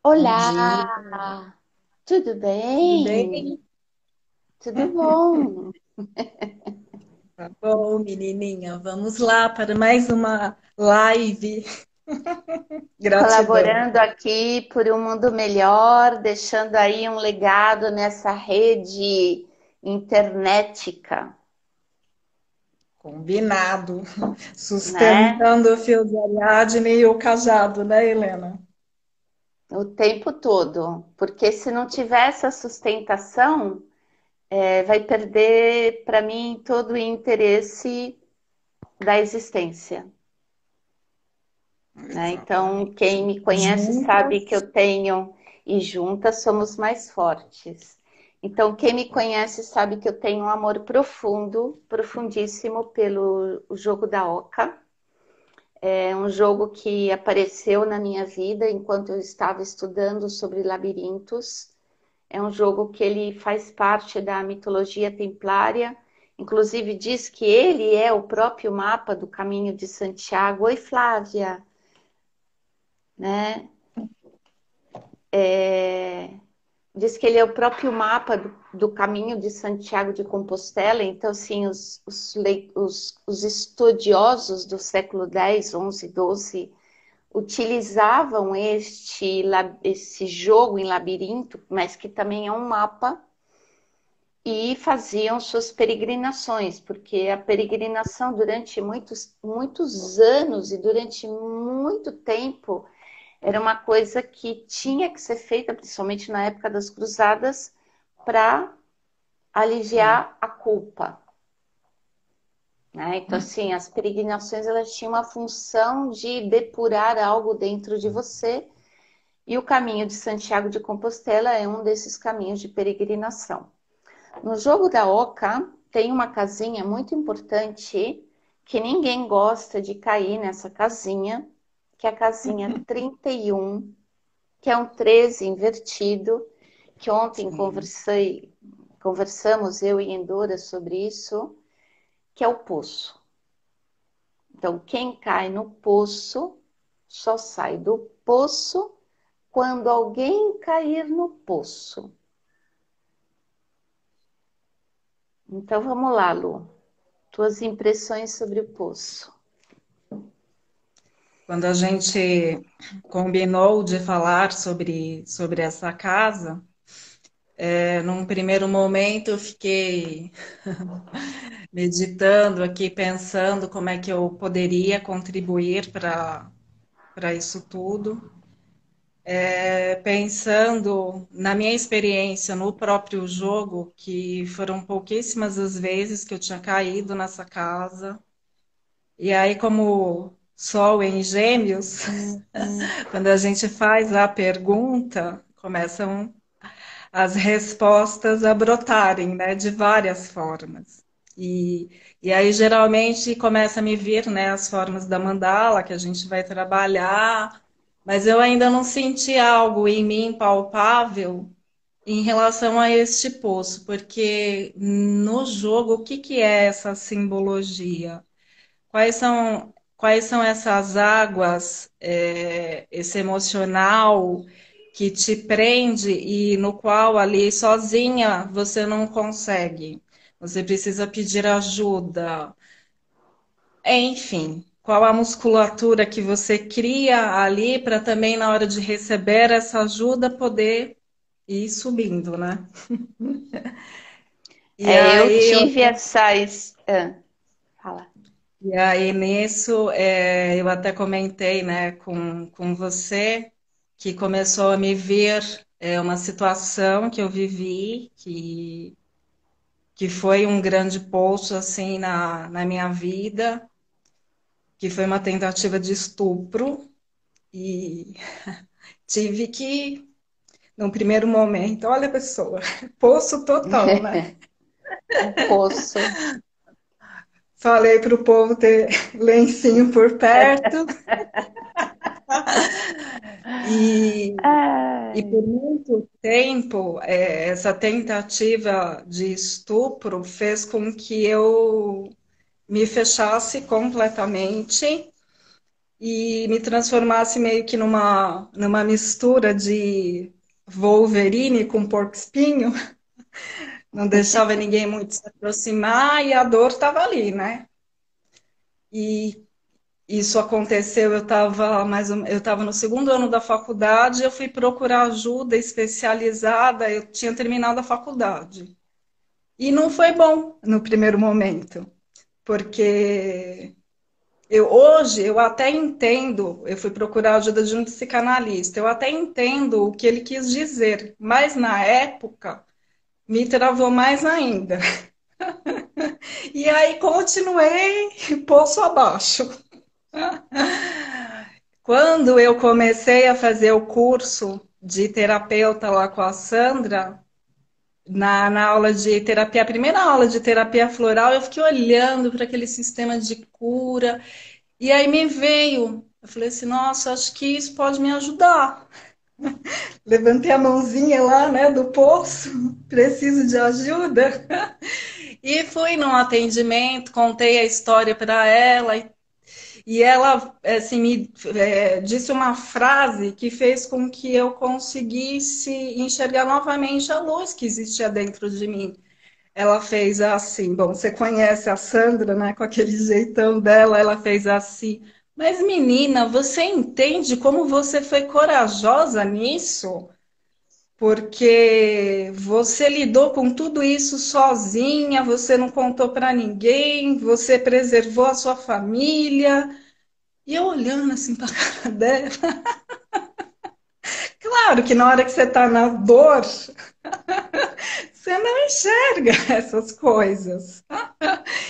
Bom dia, Olá, tudo tudo bem? bem? Tudo bom? Tá bom, menininha. Vamos lá para mais uma live. Gratidão. Colaborando aqui por um mundo melhor, deixando aí um legado nessa rede internetica, Combinado. né? Sustentando o fio de Ariadne e o cajado, né, Helena? O tempo todo, porque se não tiver essa sustentação, vai perder para mim todo o interesse da existência, né? Então, quem Exatamente. me conhece sabe que Juntas. eu tenho, e juntas somos mais fortes. Então, quem me conhece sabe que eu tenho um amor profundo, profundíssimo pelo o jogo da Oca. É um jogo que apareceu na minha vida enquanto eu estava estudando sobre labirintos. É um jogo que ele faz parte da mitologia templária. Inclusive diz que ele é o próprio mapa do Caminho de Santiago. Oi, Flávia, né? Diz que ele é o próprio mapa do Caminho de Santiago de Compostela. Então, assim, os estudiosos do século X, XI, XII utilizavam esse jogo em labirinto, mas que também é um mapa, e faziam suas peregrinações, porque a peregrinação durante muitos anos e durante muito tempo era uma coisa que tinha que ser feita, principalmente na época das cruzadas, para Sim. aliviar a culpa, né? Então, assim, as peregrinações elas tinham uma função de depurar algo dentro de você, e o caminho de Santiago de Compostela é um desses caminhos de peregrinação. No jogo da Oca tem uma casinha muito importante que ninguém gosta de cair nessa casinha, que é a casinha 31, que é um 13 invertido, que ontem Sim. conversamos eu e Endora sobre isso, que é o poço. Então, quem cai no poço só sai do poço quando alguém cair no poço. Então, vamos lá, Lu. Tuas impressões sobre o poço. Quando a gente combinou de falar sobre essa casa, num primeiro momento eu fiquei meditando aqui, pensando como é que eu poderia contribuir para isso tudo. Pensando na minha experiência no próprio jogo, que foram pouquíssimas as vezes que eu tinha caído nessa casa. E aí, como Sol em Gêmeos, quando a gente faz a pergunta, começam as respostas a brotarem, né, de várias formas. E, e aí, geralmente, começa a me vir, né, as formas da mandala que a gente vai trabalhar, mas eu ainda não senti algo em mim palpável em relação a este poço, porque no jogo, o que que é essa simbologia? Quais são essas águas, esse emocional que te prende e no qual ali sozinha você não consegue? Você precisa pedir ajuda. Enfim, qual a musculatura que você cria ali para também na hora de receber essa ajuda poder ir subindo, né? E Eu aí eu tive essas. Fala. E aí, nisso, eu até comentei, né, com você que começou a me vir uma situação que eu vivi, que foi um grande poço, assim, na minha vida, que foi uma tentativa de estupro, e tive que, num primeiro momento, olha a pessoa, poço total, né? Um poço. Falei para o povo ter lencinho por perto, e E por Ai, muito tempo, essa tentativa de estupro fez com que eu me fechasse completamente e me transformasse meio que numa mistura de Wolverine com porco-espinho, não deixava ninguém muito se aproximar e a dor estava ali, né? E isso aconteceu, eu estava no segundo ano da faculdade, eu fui procurar ajuda especializada, eu tinha terminado a faculdade. E não foi bom no primeiro momento, porque hoje eu até entendo, eu fui procurar a ajuda de um psicanalista, eu até entendo o que ele quis dizer, mas na época me travou mais ainda. E aí continuei poço abaixo. Quando eu comecei a fazer o curso de terapeuta lá com a Sandra, na aula de terapia, a primeira aula de terapia floral, eu fiquei olhando para aquele sistema de cura, e aí me veio, eu falei assim, nossa, acho que isso pode me ajudar. Levantei a mãozinha lá, né, do poço, preciso de ajuda. E fui num atendimento, contei a história para ela, e ela assim, me disse uma frase que fez com que eu conseguisse enxergar novamente a luz que existia dentro de mim. Ela fez assim, bom, você conhece a Sandra, né, com aquele jeitão dela, ela fez assim, mas menina, você entende como você foi corajosa nisso? Porque você lidou com tudo isso sozinha, você não contou para ninguém, você preservou a sua família. E eu olhando assim para a cara dela, claro que na hora que você está na dor, você não enxerga essas coisas.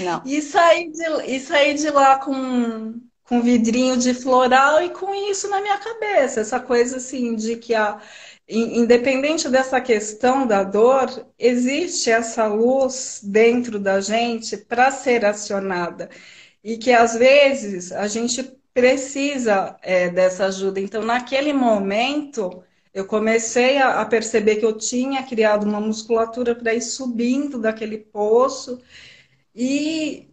Não. E saí de lá com vidrinho de floral e com isso na minha cabeça, essa coisa assim de que independente dessa questão da dor, existe essa luz dentro da gente para ser acionada e que às vezes a gente precisa dessa ajuda. Então, naquele momento, eu comecei a perceber que eu tinha criado uma musculatura para ir subindo daquele poço e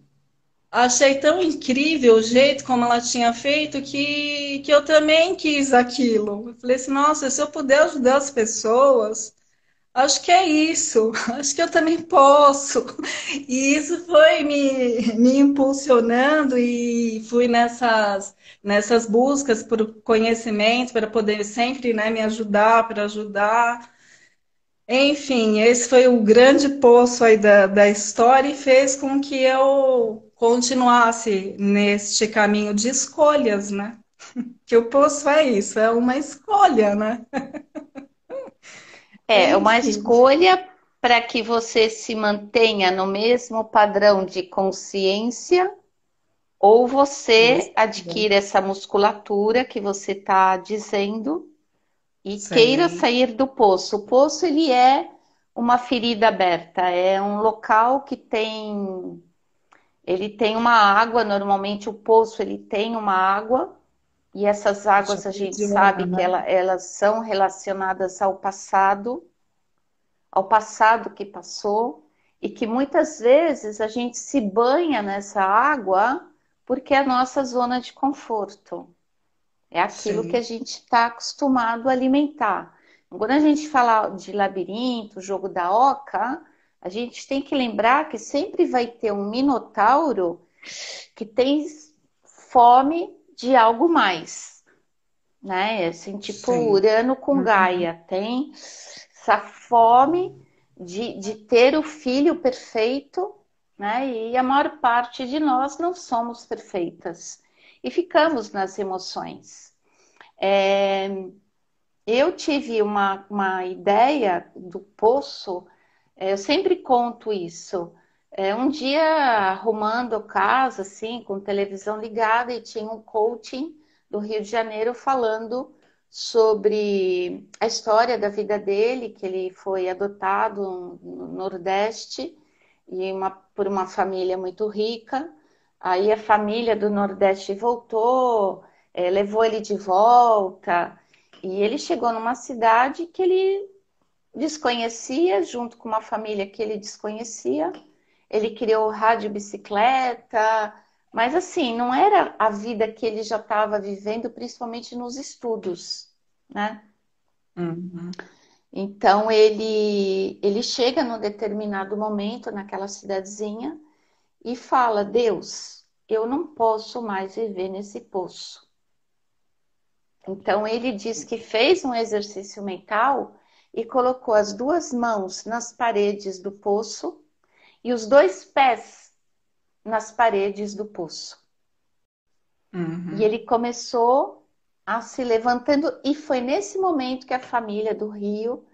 achei tão incrível o jeito como ela tinha feito que eu também quis aquilo. Eu falei assim, nossa, se eu puder ajudar as pessoas, acho que é isso, acho que eu também posso. E isso foi me impulsionando e fui nessas buscas por conhecimento, para poder sempre, né, me ajudar, para ajudar. Enfim, esse foi o grande poço aí da história e fez com que eu continuasse neste caminho de escolhas, né? Que o poço é isso, é uma escolha, né? É uma Enfim, escolha para que você se mantenha no mesmo padrão de consciência, ou você adquire essa musculatura que você está dizendo e queira sei, sair do poço. O poço ele é uma ferida aberta, é um local que ele tem uma água. Normalmente o poço ele tem uma água, e essas águas a gente sabe Jordana, que né? elas são relacionadas ao passado que passou, e que muitas vezes a gente se banha nessa água porque é a nossa zona de conforto. É aquilo que a Sim, gente está acostumado a alimentar. Quando a gente fala de labirinto, jogo da oca, a gente tem que lembrar que sempre vai ter um minotauro que tem fome de algo mais, né? Assim, tipo sim. Urano com Gaia, tem essa fome de ter o filho perfeito, né? E a maior parte de nós não somos perfeitas e ficamos nas emoções. Eu tive uma ideia do poço, eu sempre conto isso. Um dia arrumando casa, assim, com televisão ligada, e tinha um coaching do Rio de Janeiro falando sobre a história da vida dele, que ele foi adotado no Nordeste por uma família muito rica. Aí a família do Nordeste voltou, levou ele de volta, e ele chegou numa cidade que ele desconhecia, junto com uma família que ele desconhecia. Ele criou rádio bicicleta, Mas assim, não era a vida que ele já estava vivendo, principalmente nos estudos, né? Uhum. Então ele chega num determinado momento naquela cidadezinha e fala: Deus, eu não posso mais viver nesse poço. Então ele diz que fez um exercício mental e colocou as duas mãos nas paredes do poço e os dois pés nas paredes do poço. E Uhum. ele começou a se levantando, e foi nesse momento que a família do Rio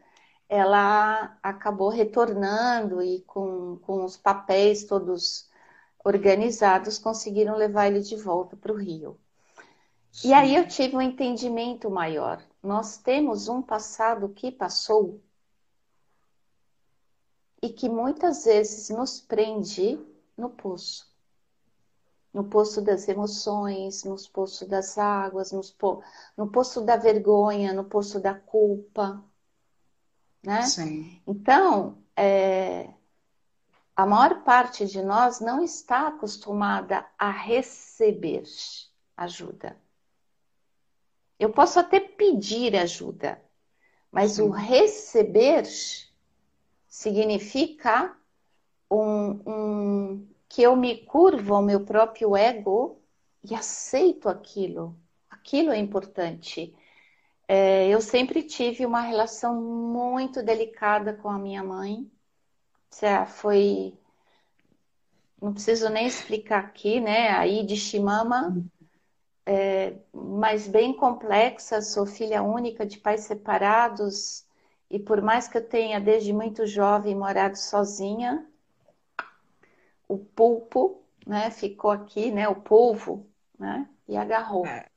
ela acabou retornando e com os papéis todos organizados conseguiram levar ele de volta para o Rio. E aí eu Sim. tive um entendimento maior. Nós temos um passado que passou e que muitas vezes nos prende no poço. No poço das emoções, no poço das águas, no poço da vergonha, no poço da culpa, né? Sim. Então, a maior parte de nós não está acostumada a receber ajuda. Eu posso até pedir ajuda, mas o Sim. receber significa que eu me curvo ao meu próprio ego e aceito aquilo. Aquilo é importante. Eu sempre tive uma relação muito delicada com a minha mãe. Foi, não preciso nem explicar aqui, né? Aí de Shimama, mas bem complexa. Sou filha única de pais separados e por mais que eu tenha desde muito jovem morado sozinha, o pulpo, né, ficou aqui, né, o polvo, né, e agarrou. É,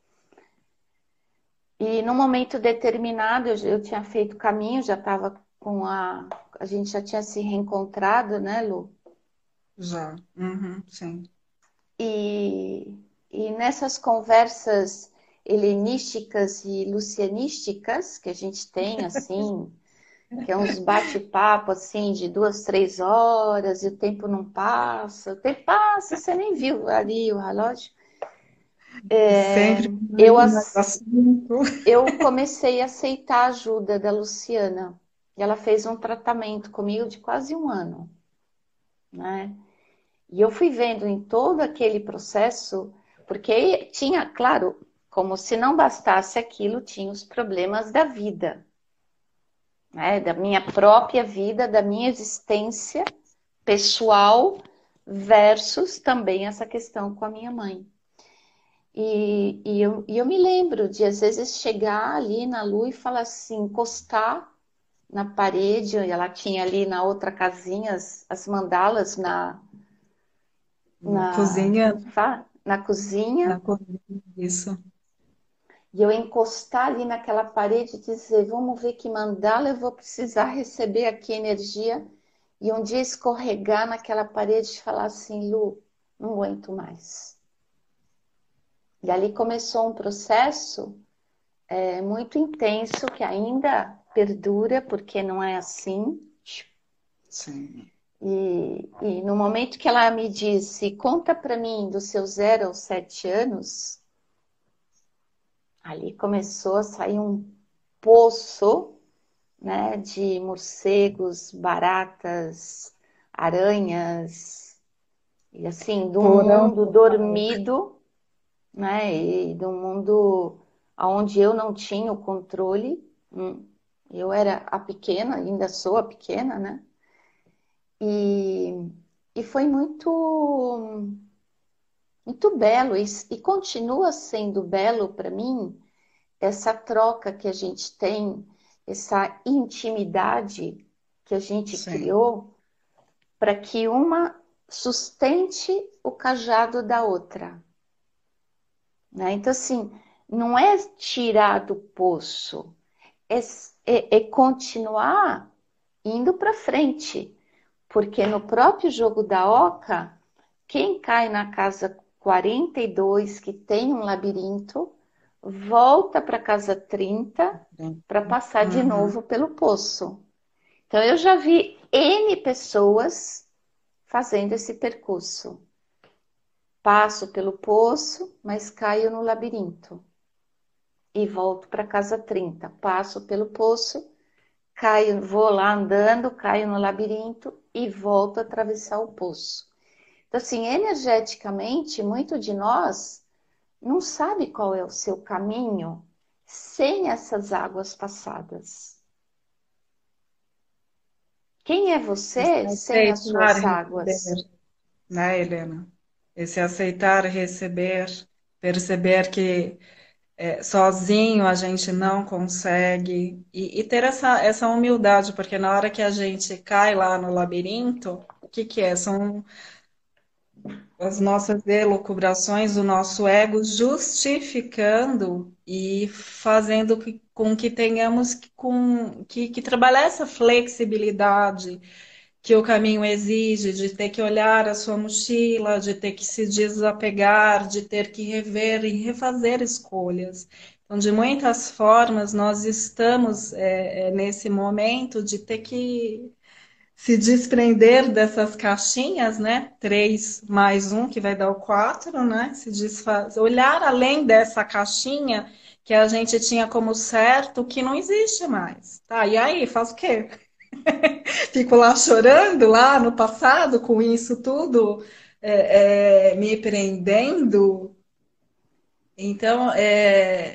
E num momento determinado, eu tinha feito caminho, já estava com a gente já tinha se reencontrado, né, Lu? já. Uhum. Sim. E, e nessas conversas helenísticas e lucianísticas que a gente tem, assim, que é uns bate-papo, assim, de 2, 3 horas, e o tempo não passa, o tempo passa, você nem viu ali o relógio. E sempre Eu, mais assunto. eu comecei a aceitar a ajuda da Luciana. E ela fez um tratamento comigo de quase um ano, né? E eu fui vendo em todo aquele processo, porque tinha, claro, como se não bastasse aquilo, tinha os problemas da vida, né? Da minha própria vida, da minha existência pessoal, versus também essa questão com a minha mãe. E eu me lembro de, às vezes, chegar ali na Lu e falar assim, encostar na parede, e ela tinha ali na outra casinha as mandalas Na cozinha, na cozinha, na cozinha, isso. e eu encostar ali naquela parede e dizer, vamos ver que mandala eu vou precisar receber aqui energia, e um dia escorregar naquela parede e falar assim, Lu, não aguento mais. E ali começou um processo muito intenso que ainda perdura, porque não é assim. Sim. E no momento que ela me disse, conta para mim dos seus 0 aos 7 anos, ali começou a sair um poço, né, de morcegos, baratas, aranhas, e assim, de um Foram. mundo dormido, né, e de um mundo onde eu não tinha o controle. Eu era a pequena, ainda sou a pequena, né? E, e foi muito belo e continua sendo belo para mim essa troca que a gente tem, essa intimidade que a gente Sim. criou para que uma sustente o cajado da outra, né? Então, assim, não é tirar do poço, é continuar indo para frente, porque no próprio jogo da Oca, quem cai na casa 42, que tem um labirinto, volta para a casa 30 para passar de Uhum. novo pelo poço. Então, eu já vi N pessoas fazendo esse percurso. passo pelo poço, mas caio no labirinto. E volto para casa 30. Passo pelo poço, caio, vou lá andando, caio no labirinto e volto a atravessar o poço. Então, assim, energeticamente, muito de nós não sabe qual é o seu caminho sem essas águas passadas. Quem é Esse você sem as aceitar suas receber, águas? né, Helena? Esse aceitar receber, perceber que sozinho a gente não consegue, e ter essa humildade, porque na hora que a gente cai lá no labirinto, o que que é? São as nossas elucubrações, o nosso ego justificando e fazendo com que tenhamos que trabalhar essa flexibilidade que o caminho exige, de ter que olhar a sua mochila, de ter que se desapegar, de ter que rever e refazer escolhas. Então, de muitas formas, nós estamos nesse momento de ter que se desprender dessas caixinhas, né? 3 mais um, que vai dar o 4, né? Se desfaz... Olhar além dessa caixinha que a gente tinha como certo, que não existe mais. Tá, e aí, faz o quê? Fico lá chorando, lá no passado, com isso tudo, me prendendo. Então,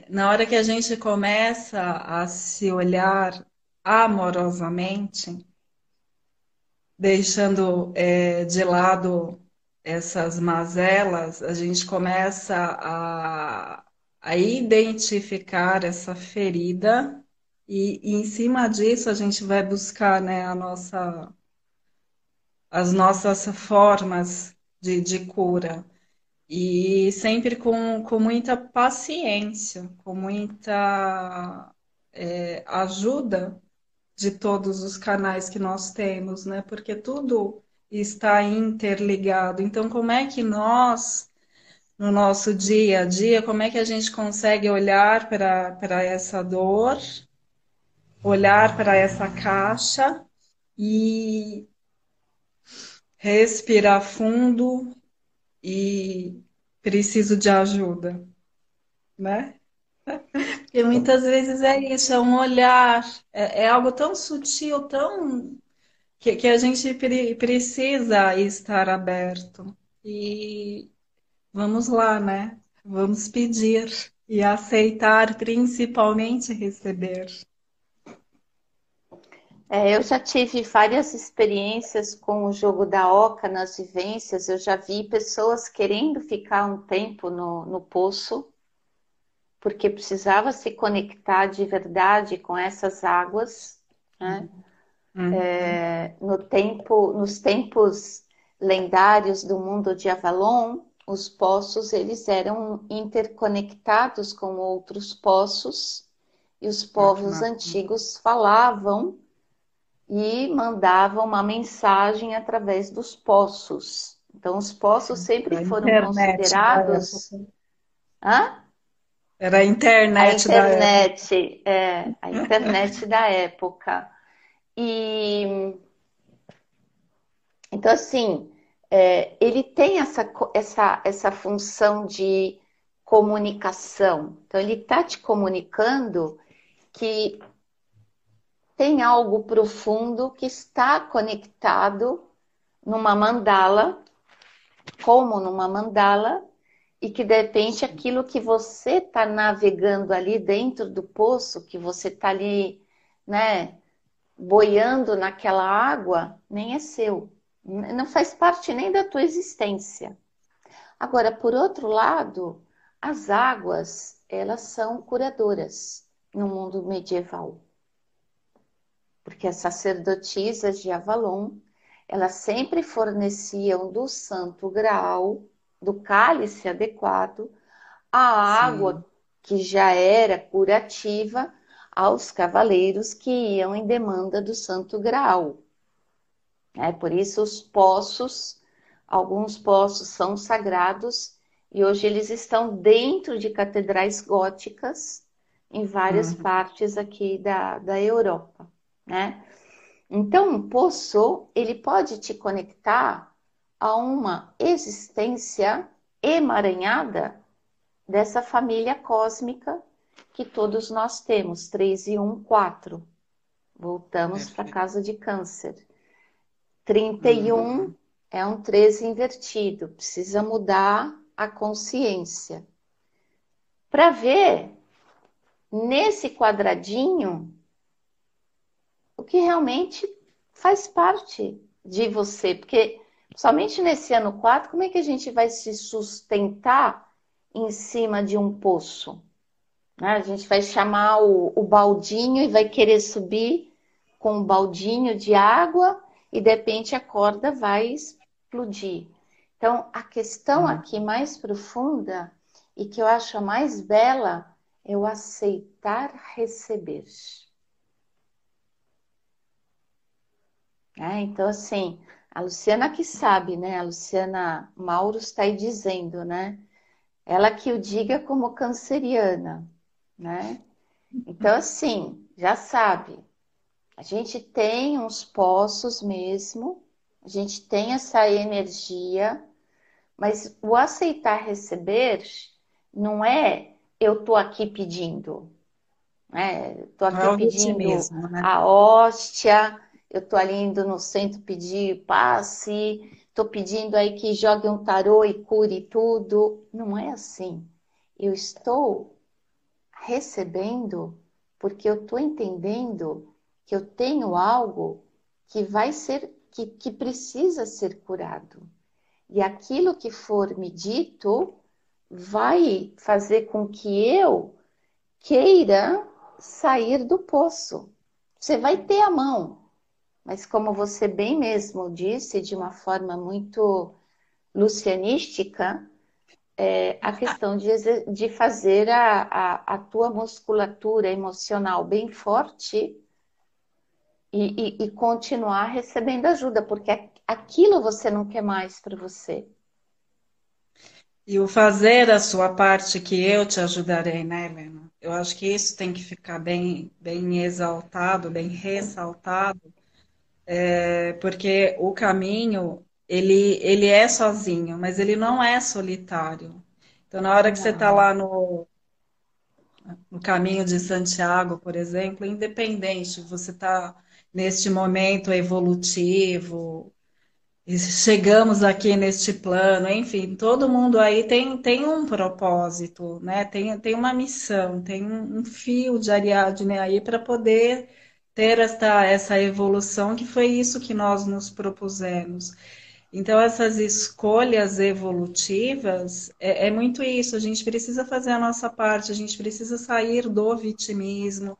na hora que a gente começa a se olhar amorosamente, deixando de lado essas mazelas, a gente começa a identificar essa ferida e em cima disso a gente vai buscar, né, as nossas formas de cura. E sempre com muita paciência, com muita ajuda de todos os canais que nós temos, né? Porque tudo está interligado. Então, como é que nós, no nosso dia a dia, como é que a gente consegue olhar para essa dor, olhar para essa caixa e respirar fundo e preciso de ajuda, né? Porque muitas vezes é isso, é um olhar, é algo tão sutil, tão que a gente precisa estar aberto. E vamos lá, né? Vamos pedir e aceitar, principalmente receber. Eu já tive várias experiências com o jogo da oca nas vivências. Eu já vi pessoas querendo ficar um tempo no poço, porque precisava se conectar de verdade com essas águas, né? Uhum. Nos tempos lendários do mundo de Avalon, os poços eles eram interconectados com outros poços e os Ah, que povos massa. antigos falavam e mandavam uma mensagem através dos poços. Então, os poços sempre Era a foram internet da considerados. época. Hã? Era a internet da época. A internet da época. E então, assim, ele tem essa função de comunicação. Então, ele está te comunicando que tem algo profundo que está conectado numa mandala, como numa mandala, e que de repente aquilo que você está navegando ali dentro do poço, que você está ali, né, boiando naquela água, nem é seu. Não faz parte nem da tua existência. Agora, por outro lado, as águas, elas são curadoras no mundo medieval. Porque as sacerdotisas de Avalon, elas sempre forneciam do santo graal, do cálice adequado, a Sim. água que já era curativa aos cavaleiros que iam em demanda do santo graal. Por isso os poços, alguns poços são sagrados e hoje eles estão dentro de catedrais góticas em várias Uhum. partes aqui da Europa, né? Então, um poço, ele pode te conectar a uma existência emaranhada dessa família cósmica que todos nós temos, 3 e 1, 4. Voltamos para a Perfeito. casa de Câncer. 31 Uhum. é um 13 invertido, precisa mudar a consciência. Para ver nesse quadradinho o que realmente faz parte de você, porque somente nesse ano 4, como é que a gente vai se sustentar em cima de um poço? Né? A gente vai chamar o baldinho e vai querer subir com um baldinho de água e de repente a corda vai explodir. Então, a questão aqui mais profunda e que eu acho a mais bela é o aceitar receber. Então, assim, a Luciana que sabe, né? A Luciana Mauro está aí dizendo, né? Ela que o diga como canceriana, né? Então, assim, já sabe, a gente tem uns poços mesmo, a gente tem essa energia, mas o aceitar receber não é eu tô aqui pedindo, né? Tô Não é aqui o pedindo vitimismo, né? a hóstia, eu tô ali indo no centro pedir passe, tô pedindo aí que jogue um tarô e cure tudo. Não é assim. Eu estou recebendo porque eu estou entendendo que eu tenho algo que vai ser, que precisa ser curado. E aquilo que for me dito vai fazer com que eu queira sair do poço. Você vai ter a mão, mas como você bem mesmo disse, de uma forma muito lucianística, a questão de fazer a tua musculatura emocional bem forte e continuar recebendo ajuda, porque aquilo você não quer mais para você. E o fazer a sua parte que eu te ajudarei, né, Helena? Eu acho que isso tem que ficar bem, bem exaltado, bem ressaltado, porque o caminho, ele é sozinho, mas ele não é solitário. Então, na hora que você está Não, lá no caminho de Santiago, por exemplo, independente, você está neste momento evolutivo, e chegamos aqui neste plano, enfim, todo mundo aí tem um propósito, né? Tem uma missão, tem um fio de Ariadne aí para poder ter essa evolução, que foi isso que nós nos propusemos. Então, essas escolhas evolutivas é muito isso. A gente precisa fazer a nossa parte, a gente precisa sair do vitimismo.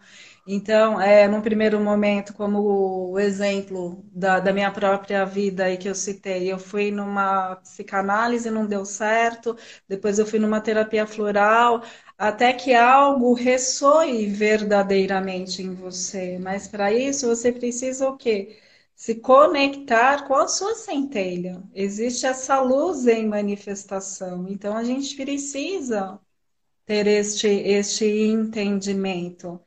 Então, num primeiro momento, como o exemplo da minha própria vida aí que eu citei, eu fui numa psicanálise, não deu certo, depois eu fui numa terapia floral, até que algo ressoe verdadeiramente em você. Mas para isso, você precisa o quê? Se conectar com a sua centelha. Existe essa luz em manifestação. Então a gente precisa ter este entendimento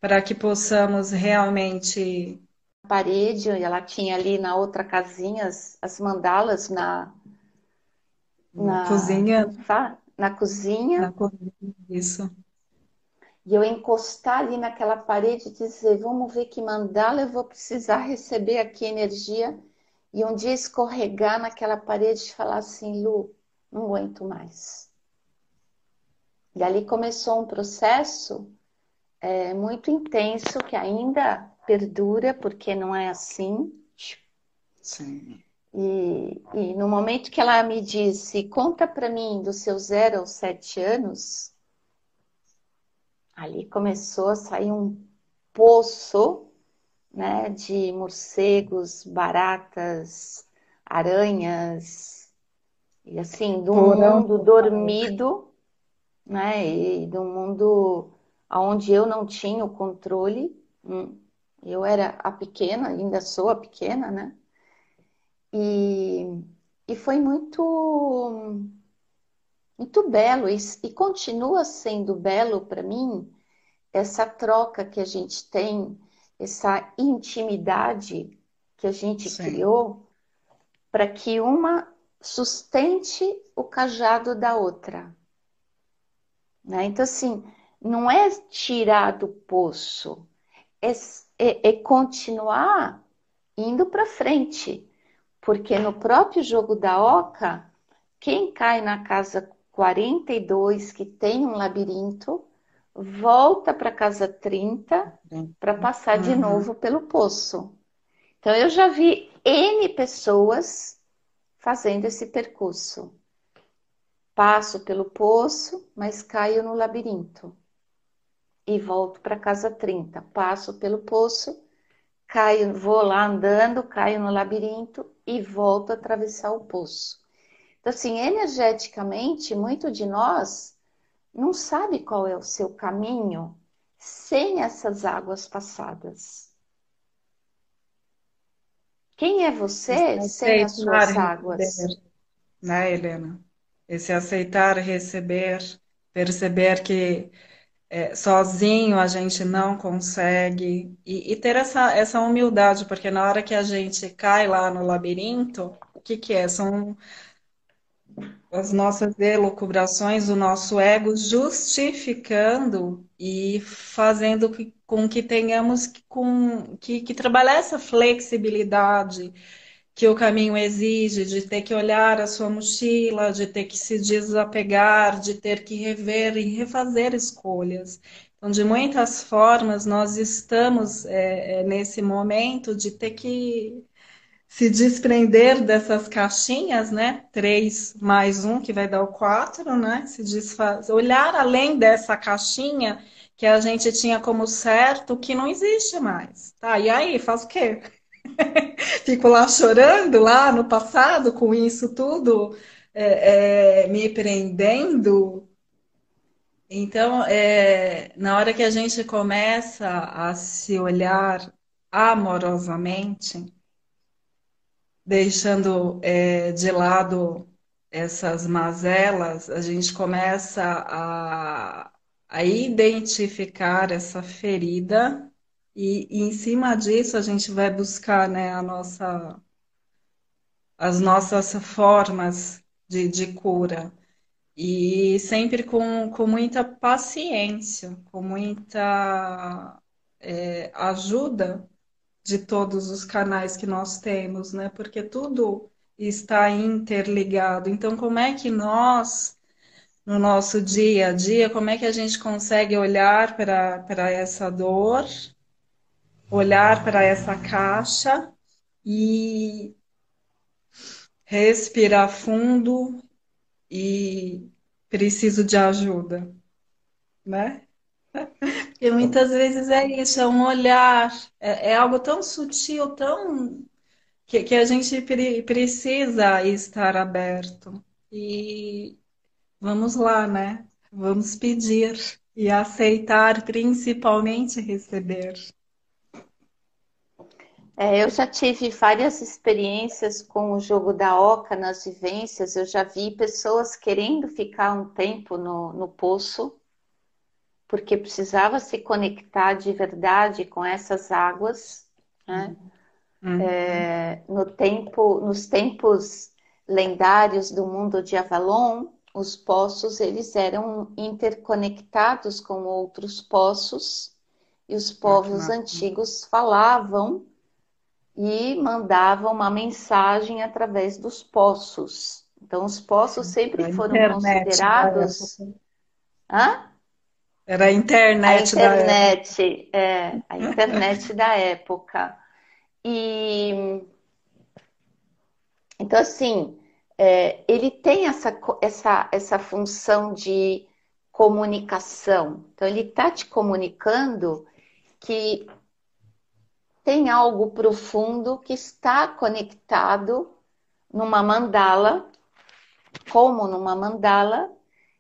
para que possamos realmente parede, ela tinha ali na outra casinha as mandalas na cozinha, na cozinha, na cozinha, isso. e eu encostar ali naquela parede e dizer, vamos ver que mandala eu vou precisar receber aqui energia, e um dia escorregar naquela parede e falar assim, Lu, não aguento mais. E ali começou um processo muito intenso que ainda perdura, porque não é assim. Sim. E no momento que ela me disse, conta para mim dos seus 0 aos 7 anos, ali começou a sair um poço, né, de morcegos, baratas, aranhas, e assim, de um Foram mundo dormido, né, e de um mundo onde eu não tinha o controle. Eu era a pequena, ainda sou a pequena, né? E, e foi muito belo e continua sendo belo para mim essa troca que a gente tem, essa intimidade que a gente sim. criou para que uma sustente o cajado da outra, né? Então, assim, não é tirar do poço, é continuar indo para frente, porque no próprio jogo da oca, quem cai na casa 42 que tem um labirinto, volta para a casa 30 para passar de Uhum. novo pelo poço. Então, eu já vi N pessoas fazendo esse percurso. Passo pelo poço, mas caio no labirinto. E volto para casa 30. Passo pelo poço, caio, vou lá andando, caio no labirinto e volto a atravessar o poço. Então, assim, energeticamente, muito de nós não sabe qual é o seu caminho sem essas águas passadas. Quem é Esse você sem as aceitar suas receber, águas? né, Helena? Esse aceitar receber, perceber que sozinho a gente não consegue, e ter essa humildade, porque na hora que a gente cai lá no labirinto, o que que é? São as nossas elucubrações, o nosso ego justificando e fazendo com que tenhamos que trabalhar essa flexibilidade que o caminho exige, de ter que olhar a sua mochila, de ter que se desapegar, de ter que rever e refazer escolhas. Então, de muitas formas, nós estamos nesse momento de ter que se desprender dessas caixinhas, né? 3 mais um, que vai dar o 4, né? Se desfaz... Olhar além dessa caixinha que a gente tinha como certo, que não existe mais. Tá, e aí, faz o quê? Fico lá chorando, lá no passado, com isso tudo, me prendendo. Então, na hora que a gente começa a se olhar amorosamente, deixando de lado essas mazelas, a gente começa a identificar essa ferida e em cima disso a gente vai buscar, né, as nossas formas de cura. E sempre com muita paciência, com muita ajuda de todos os canais que nós temos, né? Porque tudo está interligado. Então, como é que nós, no nosso dia a dia, como é que a gente consegue olhar para essa dor, olhar para essa caixa e respirar fundo e preciso de ajuda, né? E muitas vezes é isso, é um olhar, é algo tão sutil, tão que a gente precisa estar aberto. E vamos lá, né? Vamos pedir e aceitar, principalmente receber. Eu já tive várias experiências com o jogo da oca nas vivências. Eu já vi pessoas querendo ficar um tempo no poço, porque precisava se conectar de verdade com essas águas, né? Uhum. Nos tempos lendários do mundo de Avalon, os poços eles eram interconectados com outros poços e os Ah, que povos massa. antigos falavam e mandavam uma mensagem através dos poços. Então, os poços sempre Era a foram internet da considerados. época. Hã? Era a internet da época. A internet da época. E então, assim, ele tem essa função de comunicação. Então, ele está te comunicando que tem algo profundo que está conectado numa mandala, como numa mandala,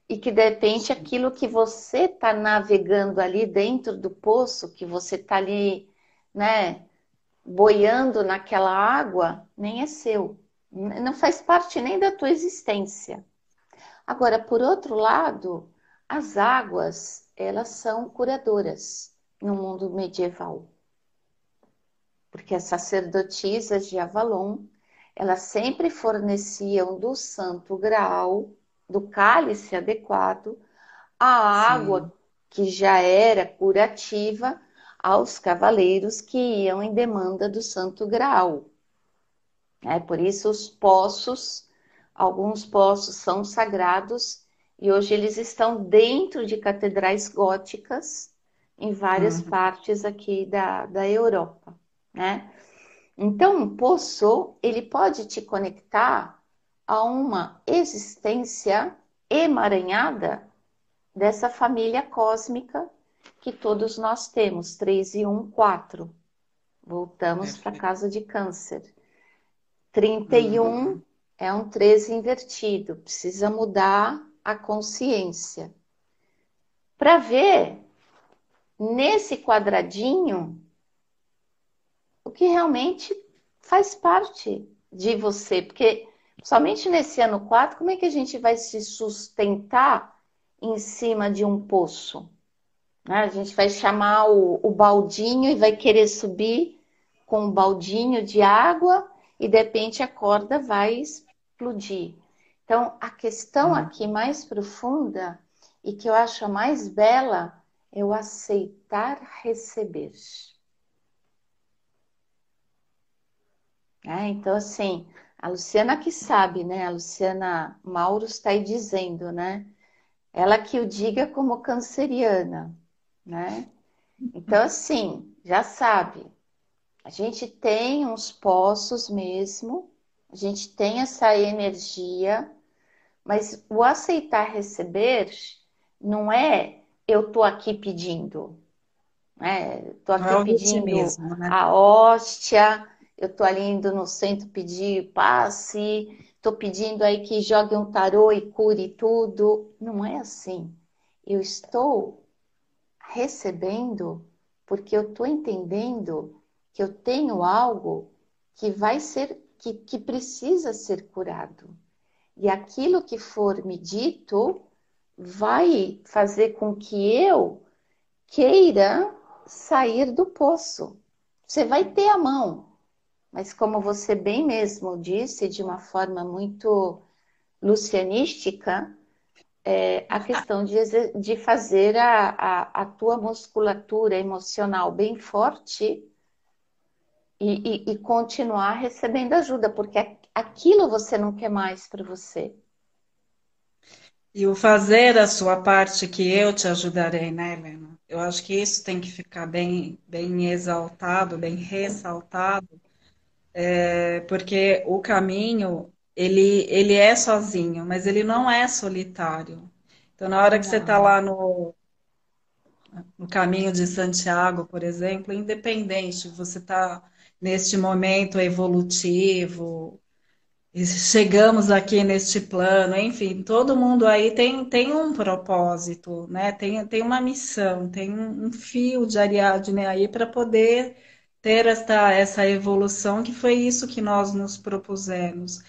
e que de repente aquilo que você está navegando ali dentro do poço, que você está ali, né, boiando naquela água, nem é seu. Não faz parte nem da tua existência. Agora, por outro lado, as águas, elas são curadoras no mundo medieval. Porque as sacerdotisas de Avalon, elas sempre forneciam do santo grau, do cálice adequado, a água Sim. que já era curativa aos cavaleiros que iam em demanda do santo grau. Por isso os poços, alguns poços são sagrados e hoje eles estão dentro de catedrais góticas em várias Uhum. partes aqui da Europa, né? Então, um poço, ele pode te conectar a uma existência emaranhada dessa família cósmica que todos nós temos, 3 e 1, 4. Voltamos para a Perfeito. casa de câncer. 31 Uhum. é um 13 invertido, precisa mudar a consciência. Para ver nesse quadradinho o que realmente faz parte de você, porque somente nesse ano 4, como é que a gente vai se sustentar em cima de um poço? Né? A gente vai chamar o baldinho e vai querer subir com um baldinho de água e de repente a corda vai explodir. Então, a questão aqui Uhum. mais profunda e que eu acho a mais bela é o aceitar receber. Então, assim, a Luciana que sabe, né? A Luciana Mauro está aí dizendo, né? Ela que o diga como canceriana, né? Então, assim, já sabe, a gente tem uns poços mesmo, a gente tem essa energia, mas o aceitar receber não é eu tô aqui pedindo, né? Tô Não é aqui o pedindo vitimismo, né? a hóstia, eu tô ali indo no centro pedir passe, tô pedindo aí que jogue um tarô e cure tudo. Não é assim. Eu estou recebendo porque eu estou entendendo que eu tenho algo que vai ser, que precisa ser curado. E aquilo que for me dito vai fazer com que eu queira sair do poço. Você vai ter a mão, mas como você bem mesmo disse, de uma forma muito lucianística, a questão de fazer a tua musculatura emocional bem forte e continuar recebendo ajuda, porque aquilo você não quer mais para você. E o fazer a sua parte que eu te ajudarei, né, Helena? Eu acho que isso tem que ficar bem, bem exaltado, bem ressaltado, porque o caminho, ele é sozinho, mas ele não é solitário. Então, na hora que você está Não. lá no caminho de Santiago, por exemplo, independente, você está neste momento evolutivo, e chegamos aqui neste plano, enfim, todo mundo aí tem um propósito, né? Tem uma missão, tem um fio de Ariadne aí para poder ter essa evolução, que foi isso que nós nos propusemos.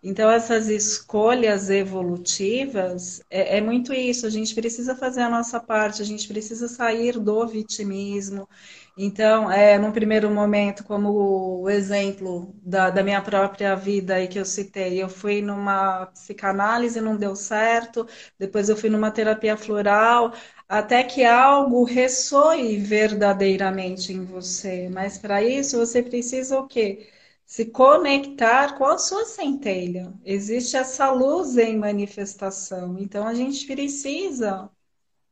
Então, essas escolhas evolutivas é muito isso. A gente precisa fazer a nossa parte, a gente precisa sair do vitimismo. Então, num primeiro momento, como o exemplo da minha própria vida aí que eu citei, eu fui numa psicanálise, não deu certo, depois eu fui numa terapia floral, até que algo ressoe verdadeiramente em você. Mas para isso, você precisa o quê? Se conectar com a sua centelha. Existe essa luz em manifestação. Então, a gente precisa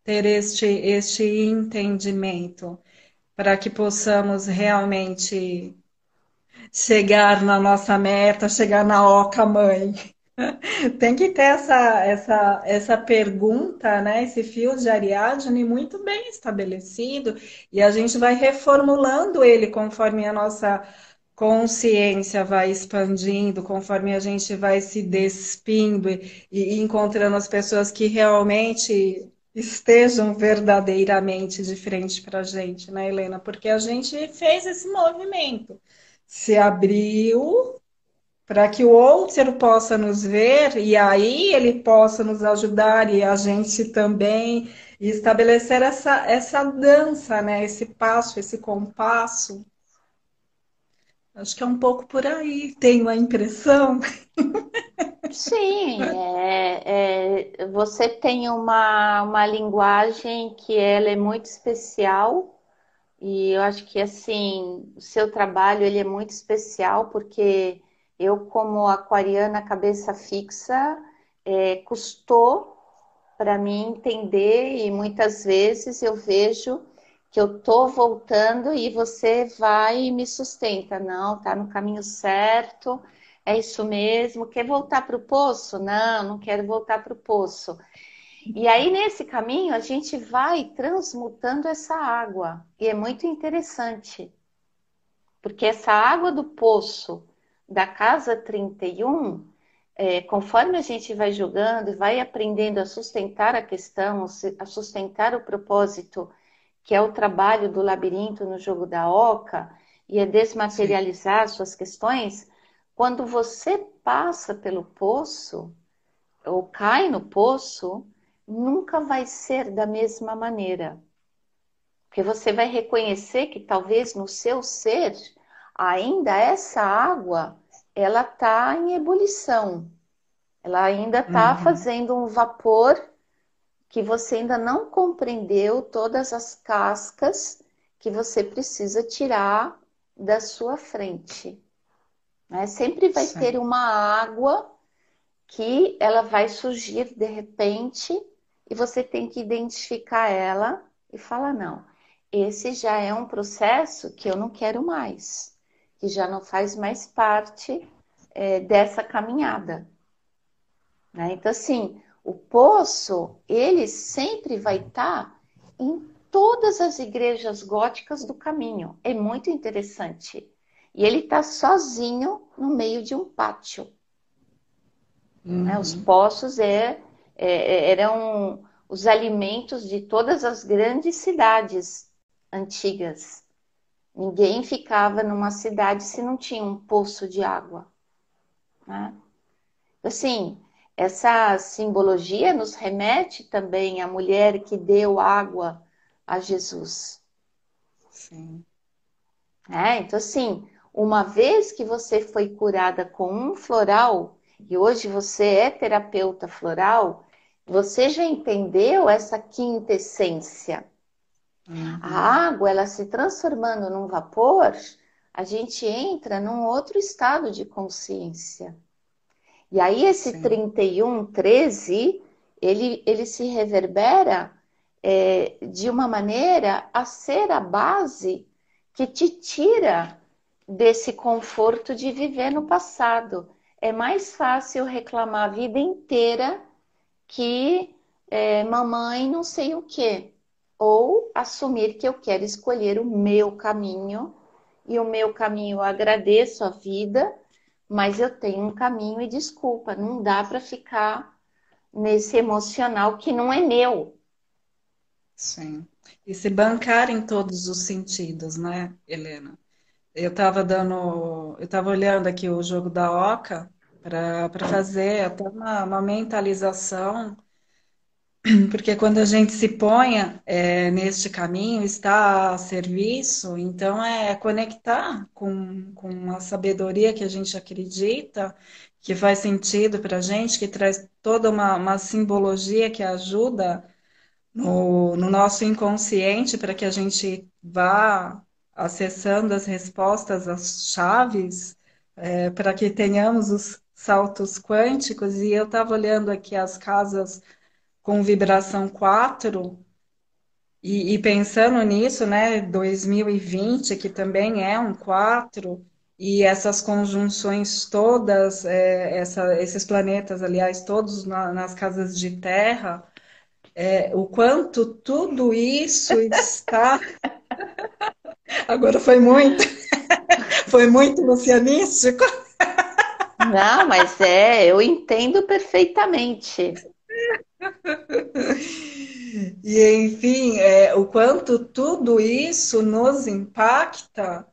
ter este entendimento para que possamos realmente chegar na nossa meta, chegar na Oca Mãe. Tem que ter essa pergunta, né? Esse fio de Ariadne muito bem estabelecido, e a gente vai reformulando ele conforme a nossa consciência vai expandindo, conforme a gente vai se despindo e encontrando as pessoas que realmente estejam verdadeiramente de frente para a gente, né, Helena? Porque a gente fez esse movimento, se abriu para que o outro possa nos ver e aí ele possa nos ajudar e a gente também e estabelecer essa dança, né? Esse passo, esse compasso Acho que é um pouco por aí, tenho a impressão. Sim, você tem uma linguagem que ela é muito especial e eu acho que assim o seu trabalho ele é muito especial porque eu como aquariana cabeça fixa custou para mim entender e muitas vezes eu vejo que eu tô voltando e você vai e me sustenta. Não, tá no caminho certo, é isso mesmo. Quer voltar para o poço? Não, não quero voltar para o poço. E aí nesse caminho a gente vai transmutando essa água e é muito interessante, porque essa água do poço da casa 31 conforme a gente vai jogando e vai aprendendo a sustentar a questão, a sustentar o propósito, que é o trabalho do labirinto no jogo da oca, e é Sim. desmaterializar suas questões, quando você passa pelo poço, ou cai no poço, nunca vai ser da mesma maneira. Porque você vai reconhecer que talvez no seu ser, ainda essa água, ela está em ebulição. Ela ainda está Uhum. fazendo um vapor que você ainda não compreendeu todas as cascas que você precisa tirar da sua frente. Né? Sempre vai ter Sim. uma água que ela vai surgir de repente e você tem que identificar ela e falar: não, esse já é um processo que eu não quero mais, que já não faz mais parte dessa caminhada. Né? Então, assim, o poço, ele sempre vai estar em todas as igrejas góticas do caminho. É muito interessante. E ele está sozinho no meio de um pátio. Né? Os Uhum. poços eram os alimentos de todas as grandes cidades antigas. Ninguém ficava numa cidade se não tinha um poço de água. Né? Assim, essa simbologia nos remete também à mulher que deu água a Jesus. Sim. Né? Então, assim, uma vez que você foi curada com um floral, e hoje você é terapeuta floral, você já entendeu essa quinta essência. A Uhum. água, ela se transformando num vapor, a gente entra num outro estado de consciência. E aí esse Sim. 3113 ele se reverbera de uma maneira a ser a base que te tira desse conforto de viver no passado. É mais fácil reclamar a vida inteira que mamãe não sei o quê. Ou assumir que eu quero escolher o meu caminho, e o meu caminho eu agradeço a vida, mas eu tenho um caminho e desculpa, não dá para ficar nesse emocional que não é meu. Sim. E se bancar em todos os sentidos, né, Helena? Eu estava olhando aqui o jogo da Oca para fazer até uma mentalização, porque quando a gente se põe neste caminho, está a serviço, então é conectar com a sabedoria que a gente acredita, que faz sentido para a gente, que traz toda uma simbologia que ajuda no nosso inconsciente para que a gente vá acessando as respostas, as chaves, para que tenhamos os saltos quânticos. E eu estava olhando aqui as casas com vibração 4 e pensando nisso, né, 2020, que também é um 4 e essas conjunções todas, esses planetas, aliás, todos nas casas de terra, o quanto tudo isso está. Agora foi muito lucianístico. Não, mas eu entendo perfeitamente. E, enfim, o quanto tudo isso nos impacta.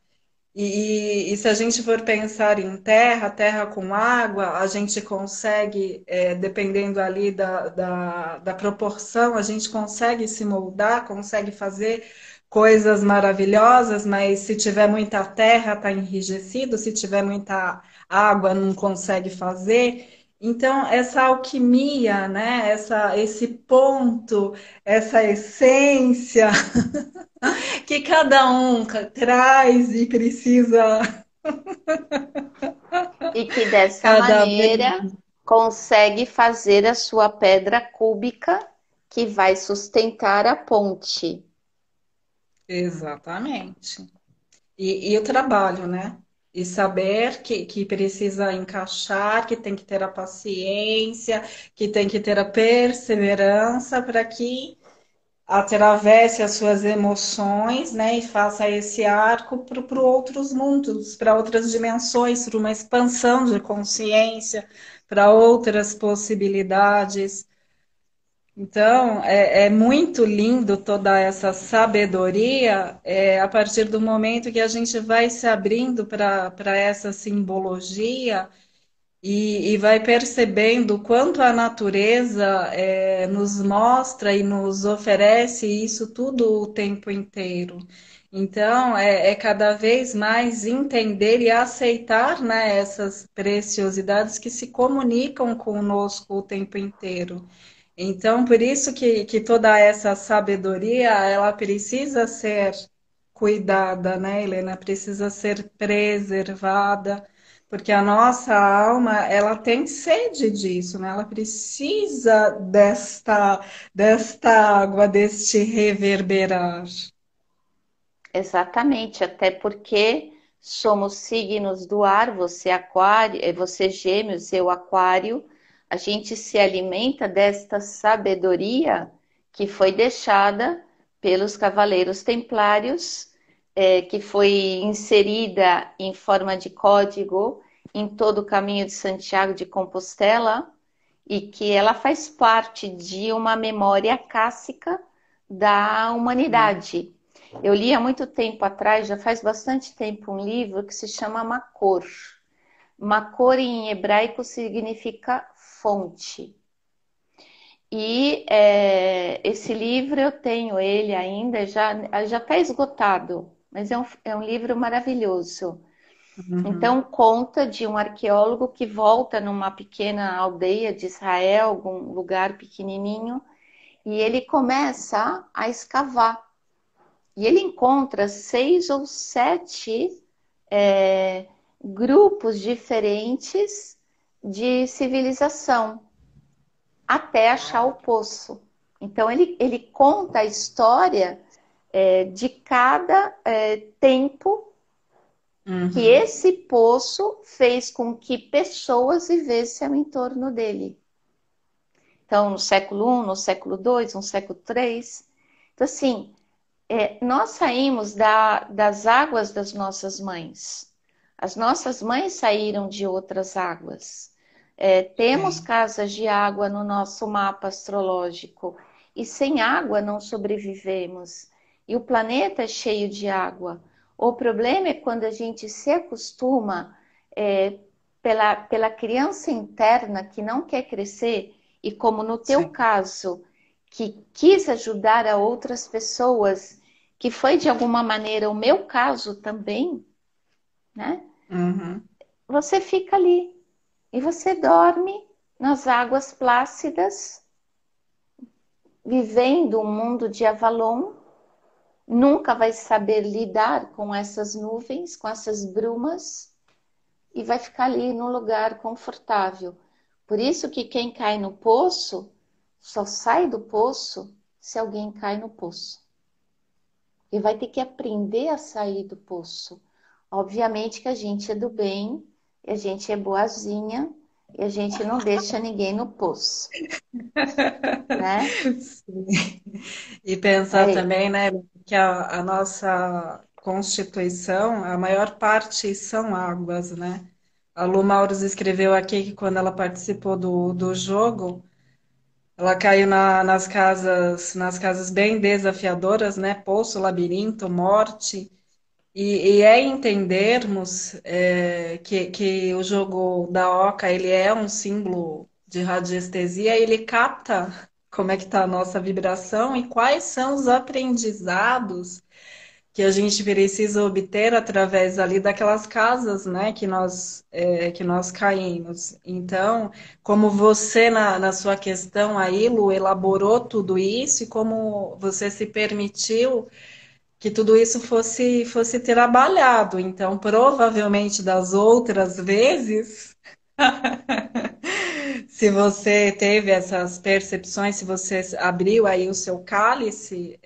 E se a gente for pensar em terra, terra com água, a gente consegue, dependendo ali da proporção, a gente consegue se moldar, consegue fazer coisas maravilhosas, mas se tiver muita terra, está enrijecido, se tiver muita água, não consegue fazer. Então, essa alquimia, né? Esse ponto, essa essência que cada um traz e precisa E que dessa cada vez. maneira consegue fazer a sua pedra cúbica que vai sustentar a ponte. Exatamente. E o trabalho, né? E saber que precisa encaixar, que tem que ter a paciência, que tem que ter a perseverança para que atravesse as suas emoções, né? E faça esse arco para outros mundos, para outras dimensões, para uma expansão de consciência, para outras possibilidades. Então, é muito lindo toda essa sabedoria, a partir do momento que a gente vai se abrindo para essa simbologia e vai percebendo o quanto a natureza nos mostra e nos oferece isso tudo o tempo inteiro. Então, é cada vez mais entender e aceitar, né, essas preciosidades que se comunicam conosco o tempo inteiro. Então, por isso que toda essa sabedoria, ela precisa ser cuidada, né, Helena? Precisa ser preservada, porque a nossa alma, ela tem sede disso, né? Ela precisa desta água, deste reverberar. Exatamente, até porque somos signos do ar, você aquário, você gêmeos, eu aquário, a gente se alimenta desta sabedoria que foi deixada pelos cavaleiros templários, que foi inserida em forma de código em todo o caminho de Santiago de Compostela e que ela faz parte de uma memória clássica da humanidade. Eu li há muito tempo atrás, já faz bastante tempo, um livro que se chama Makor. Makor em hebraico significa fonte. E esse livro eu tenho ele ainda, já está esgotado, mas é um livro maravilhoso. Uhum. Então, conta de um arqueólogo que volta numa pequena aldeia de Israel, algum lugar pequenininho, e ele começa a escavar. E ele encontra 6 ou 7 é, grupos diferentes de civilização até achar o poço. Então, ele conta a história de cada tempo que Uhum. esse poço fez com que pessoas vivessem ao entorno dele. Então, no século I, no século II, no século III. Então, assim, nós saímos das águas das nossas mães. As nossas mães saíram de outras águas. Temos Sim. casas de água no nosso mapa astrológico. E sem água não sobrevivemos. E o planeta é cheio de água. O problema é quando a gente se acostuma pela criança interna que não quer crescer, e como no teu Sim. caso, que quis ajudar a outras pessoas, que foi de alguma maneira o meu caso também, né? Uhum. Você fica ali e você dorme nas águas plácidas, vivendo um mundo de Avalon, nunca vai saber lidar com essas nuvens, com essas brumas, e vai ficar ali num lugar confortável. Por isso que quem cai no poço só sai do poço se alguém cai no poço. E vai ter que aprender a sair do poço. Obviamente que a gente é do bem, a gente é boazinha, e a gente não deixa ninguém no poço, né? Sim. E pensar É, também, né, que a nossa Constituição, a maior parte são águas, né? A Lu Maurus escreveu aqui que quando ela participou do jogo, ela caiu nas casas bem desafiadoras, né? Poço, labirinto, morte. E é entendermos que o jogo da Oca ele é um símbolo de radiestesia, ele capta como é que está a nossa vibração e quais são os aprendizados que a gente precisa obter através ali daquelas casas, né, que nós caímos. Então, como você na sua questão aí, Lu, elaborou tudo isso e como você se permitiu que tudo isso fosse trabalhado. Então, provavelmente das outras vezes se você teve essas percepções, se você abriu aí o seu cálice,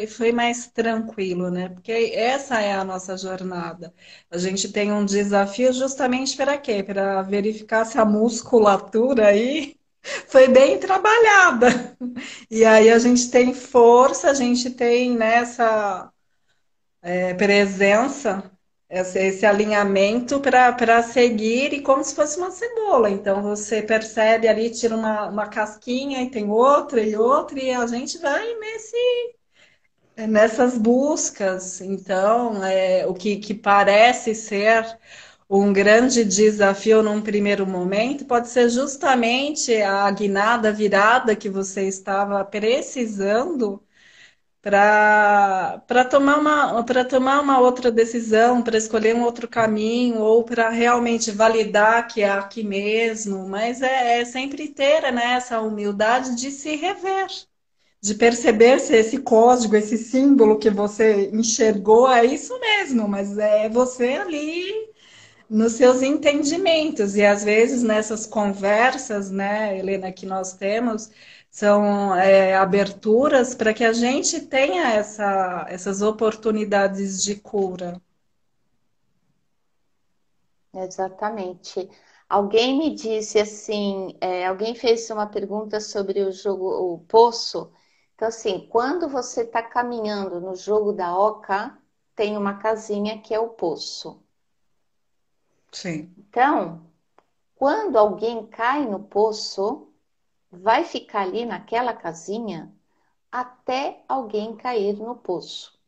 foi mais tranquilo, né? Porque essa é a nossa jornada. A gente tem um desafio justamente para quê? Para verificar se a musculatura aí foi bem trabalhada. E aí a gente tem força, a gente tem nessa presença, esse alinhamento para seguir e como se fosse uma cebola. Então você percebe ali, tira uma casquinha e tem outra e outra, e a gente vai nessas buscas. Então, o que parece ser um grande desafio num primeiro momento pode ser justamente a guinada, a virada que você estava precisando para tomar uma outra decisão, para escolher um outro caminho, ou para realmente validar que é aqui mesmo, mas é sempre ter, né, essa humildade de se rever, de perceber se esse código, esse símbolo que você enxergou é isso mesmo, mas é você ali nos seus entendimentos. E às vezes nessas conversas, né, Helena, que nós temos, são aberturas para que a gente tenha essas oportunidades de cura. Exatamente. Alguém me disse assim, alguém fez uma pergunta sobre o jogo, o poço. Então, assim, quando você está caminhando no jogo da Oca, tem uma casinha que é o poço. Sim. Então, quando alguém cai no poço, vai ficar ali naquela casinha até alguém cair no poço.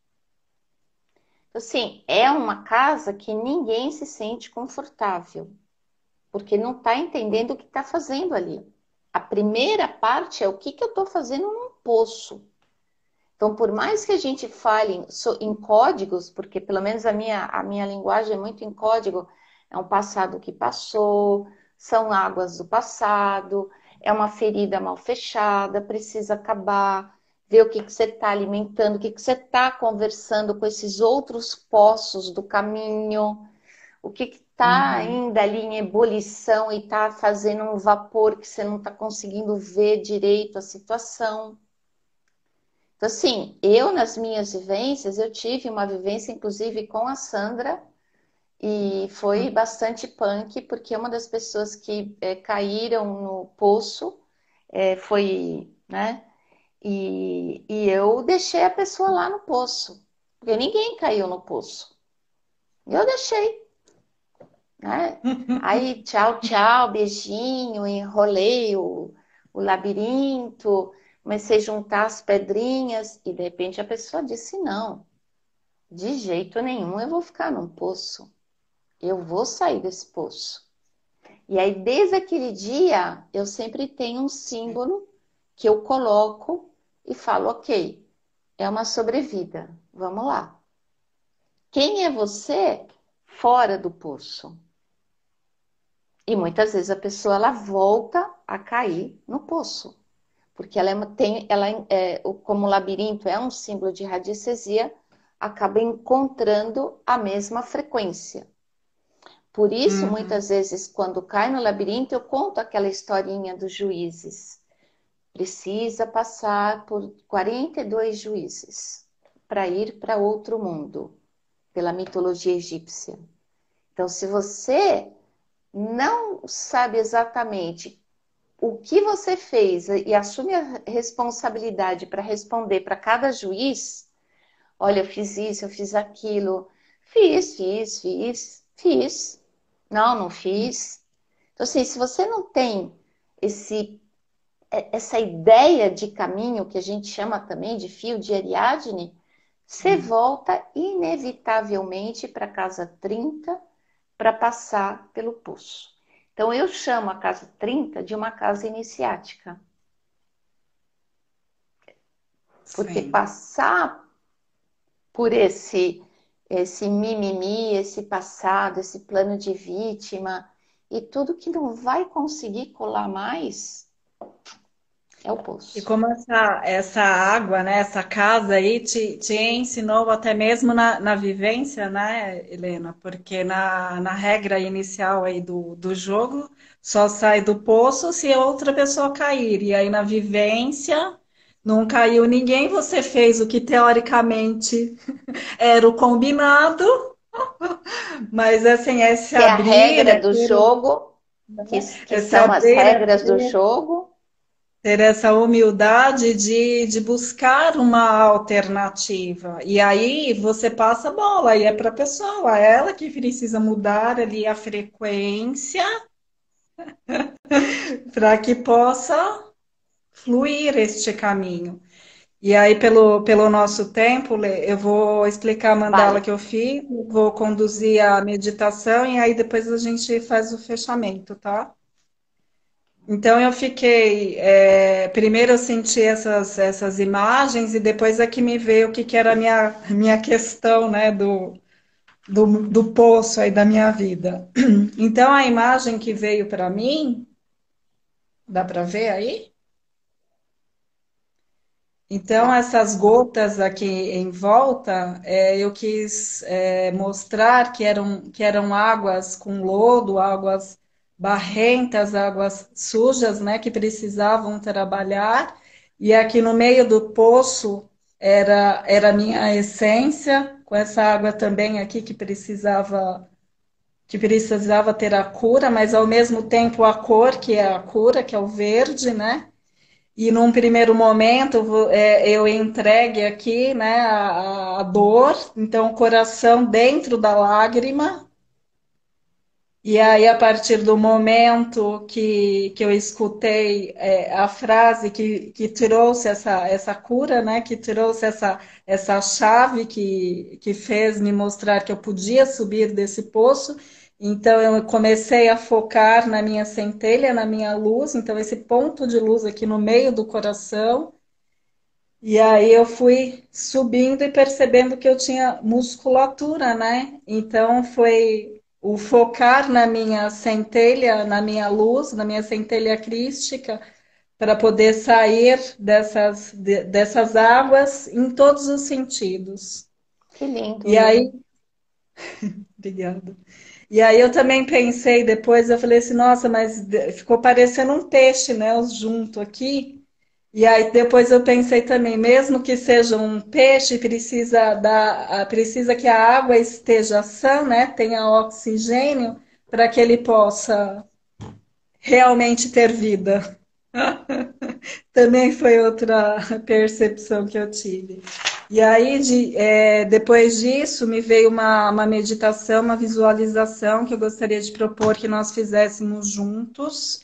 Assim, é uma casa que ninguém se sente confortável, porque não está entendendo o que está fazendo ali. A primeira parte é o que eu estou fazendo num poço. Então, por mais que a gente fale em códigos, porque pelo menos a minha linguagem é muito em código, é um passado que passou, são águas do passado, é uma ferida mal fechada, precisa acabar, ver o que você está alimentando, o que você está conversando com esses outros poços do caminho, o que está Uhum. ainda ali em ebulição e está fazendo um vapor que você não está conseguindo ver direito a situação. Então, assim, eu nas minhas vivências, eu tive uma vivência, inclusive, com a Sandra, e foi bastante punk, porque uma das pessoas que caíram no poço foi, né? E eu deixei a pessoa lá no poço, porque ninguém caiu no poço. Eu deixei, né? Aí, tchau, tchau, beijinho, enrolei o labirinto, comecei a juntar as pedrinhas, e de repente a pessoa disse: não, de jeito nenhum eu vou ficar num poço, eu vou sair desse poço. E aí, desde aquele dia, eu sempre tenho um símbolo que eu coloco e falo: ok, é uma sobrevida, vamos lá. Quem é você fora do poço? E muitas vezes a pessoa ela volta a cair no poço, porque como o labirinto é um símbolo de radiestesia, acaba encontrando a mesma frequência. Por isso, Uhum. muitas vezes, quando cai no labirinto, eu conto aquela historinha dos juízes. Precisa passar por 42 juízes para ir para outro mundo, pela mitologia egípcia. Então, se você não sabe exatamente o que você fez e assume a responsabilidade para responder para cada juiz, olha, eu fiz isso, eu fiz aquilo, fiz. Não fiz. Então, assim, se você não tem esse, essa ideia de caminho, que a gente chama também de fio de Ariadne, você volta inevitavelmente para a casa 30 para passar pelo poço. Então, eu chamo a casa 30 de uma casa iniciática. Porque sim. passar por esse mimimi, esse passado, esse plano de vítima e tudo que não vai conseguir colar mais é o E poço. como essa água, né, essa casa aí te ensinou até mesmo na vivência, né, Helena? Porque na regra inicial aí do jogo, só sai do poço se outra pessoa cair. E aí na vivência, não caiu ninguém, você fez o que teoricamente era o combinado, mas assim, é se Que é a abrir, regra do jogo, que é se são as abrir, regras do jogo. ter essa humildade de buscar uma alternativa. E aí você passa a bola, e é para a pessoa, é ela que precisa mudar ali a frequência para que possa fluir este caminho. E aí, pelo nosso tempo, Lê, eu vou explicar a mandala Vale. que eu fiz, vou conduzir a meditação e aí depois a gente faz o fechamento, tá? Então eu fiquei, primeiro eu senti essas imagens e depois é que me veio o que era a minha questão, né, do poço aí da minha vida. Então a imagem que veio para mim, dá para ver aí? Então Dá. essas gotas aqui em volta, eu quis mostrar que eram águas com lodo, águas barrentas, águas sujas, né, que precisavam trabalhar. E aqui no meio do poço era a minha essência, com essa água também aqui que precisava ter a cura, mas ao mesmo tempo a cor, que é a cura, que é o verde, né? E num primeiro momento eu entregue aqui, né, a dor, então o coração dentro da lágrima. E aí, a partir do momento que eu escutei a frase que trouxe essa cura, né, que trouxe essa chave que fez me mostrar que eu podia subir desse poço, então eu comecei a focar na minha centelha, na minha luz, então esse ponto de luz aqui no meio do coração. E aí eu fui subindo e percebendo que eu tinha musculatura, né? Então foi o focar na minha centelha, na minha luz, na minha centelha crística, para poder sair dessas águas em todos os sentidos. Que lindo, E Lê. aí, obrigada. E aí eu também pensei depois, eu falei assim, nossa, mas ficou parecendo um peixe, né? Os junto aqui. E aí depois eu pensei também, mesmo que seja um peixe, precisa que a água esteja sã, né? Tenha oxigênio para que ele possa realmente ter vida. Também foi outra percepção que eu tive. E aí, depois disso, me veio uma meditação, uma visualização que eu gostaria de propor que nós fizéssemos juntos.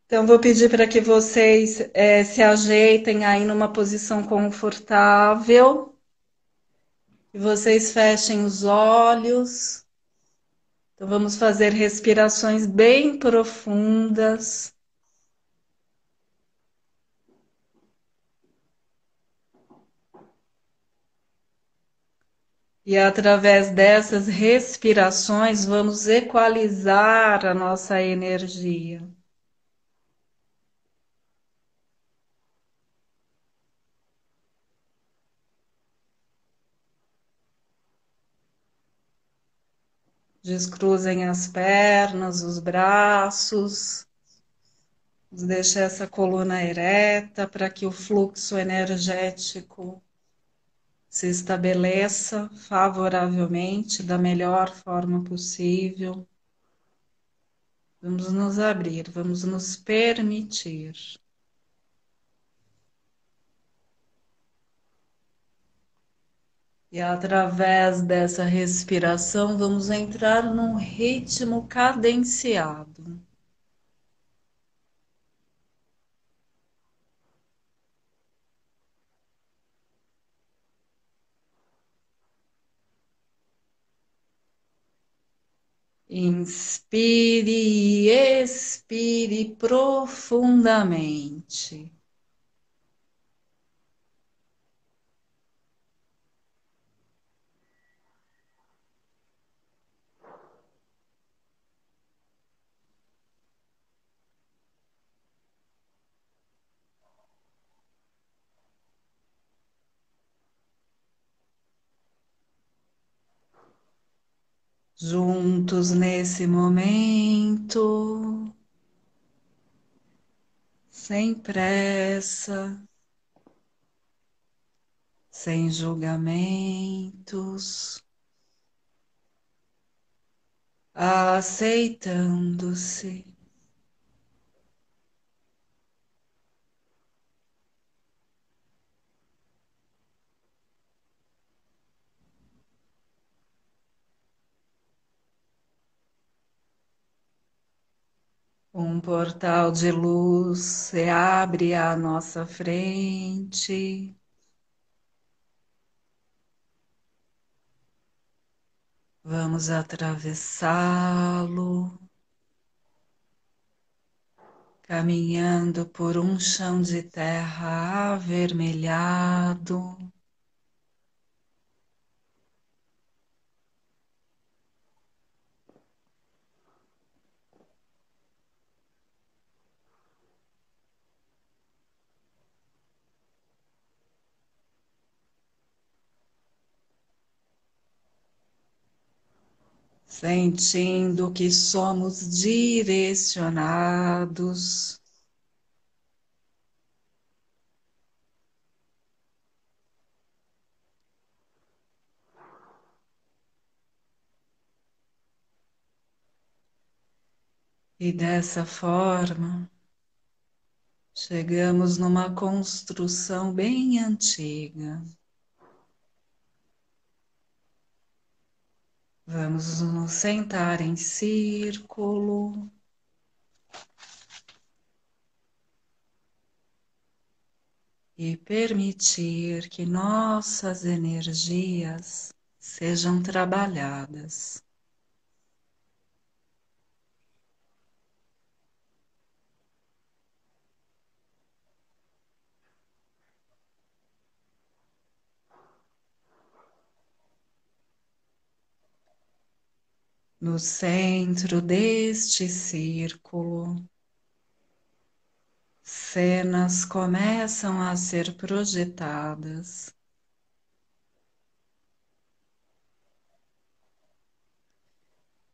Então, vou pedir para que vocês se ajeitem aí numa posição confortável, que vocês fechem os olhos. Então, vamos fazer respirações bem profundas. E através dessas respirações, vamos equalizar a nossa energia. Descruzem as pernas, os braços. Deixe essa coluna ereta para que o fluxo energético se estabeleça favoravelmente da melhor forma possível. Vamos nos abrir, vamos nos permitir. E através dessa respiração, vamos entrar num ritmo cadenciado. Inspire e expire profundamente. juntos nesse momento, sem pressa, sem julgamentos, aceitando-se. Um portal de luz se abre à nossa frente. Vamos atravessá-lo, caminhando por um chão de terra avermelhado. Sentindo que somos direcionados, e dessa forma chegamos numa construção bem antiga. Vamos nos sentar em círculo e permitir que nossas energias sejam trabalhadas. No centro deste círculo, cenas começam a ser projetadas